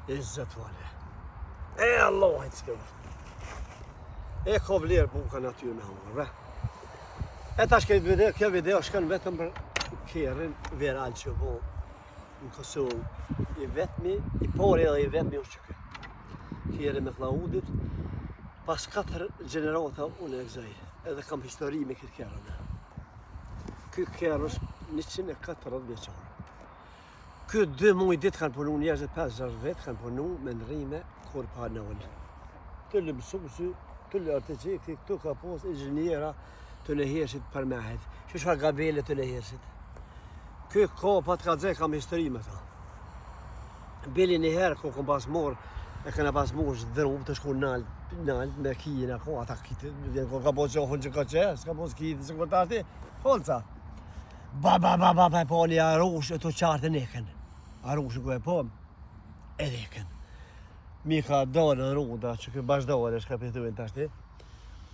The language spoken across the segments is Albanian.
E zëtë vale. E Allah e të skëve. E ka vlerë buka natyrë me hangër, E tash kjo video shkën vetëm për kjerën viral që po në Kosovë. I vetmi, i pari edhe i vetmi është që kë. Kjerën me Klaudit, pas 4 gjenerata unë e gëzaj. Edhe kam histori me këtë kjerën. Ky kjerë është 140 vjeqarë. Ky 2 muaj ditë kanë punu, njerëzit 5-6 vetë kanë punu me nërime kur pa në ullë. Të lë mësusi, të lë artegjekti, këtu ka pos inxhiniera të lehershit për mehet. Që shfar gabele të lehershit. Ky ka pa të ka kam histori me ta. Beli njëherë ko kom pas morë, e këna pas morë që dërëm të shku nalt me kijin ako, ata kitë, ka pos që ohën që ka që, s'ka pos kitë, s'ka pos tashti, holca. Ba, po një arush e të qartë e neken. Arush ku e po, e neken. Mi ka dalë në rruda që kë bashkëdore shka pëjtuin tashti.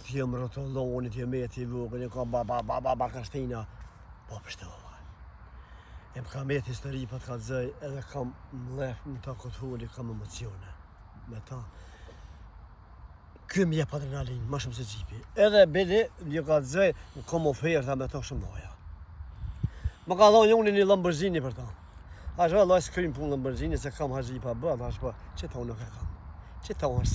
T'jem rotoloni, t'jem meti vogën, ka ba kashtina. Po pështova. E më kam jetë histori për t'ka t'zëj, edhe kam mlef në ta këtë huli, kam emocione. Me ta. Ky m'jep adrenalin, ma shumë se gjipi. Edhe bili, një ka t'zëj, më kam oferta me ta shumë doja. Më ka dhonë unë një Lamborghini për ta. A shë Allah s'krim punë Lamborghini se kam haqji pa bë, a shë pa, që ta unë nuk e kam. Që ta unë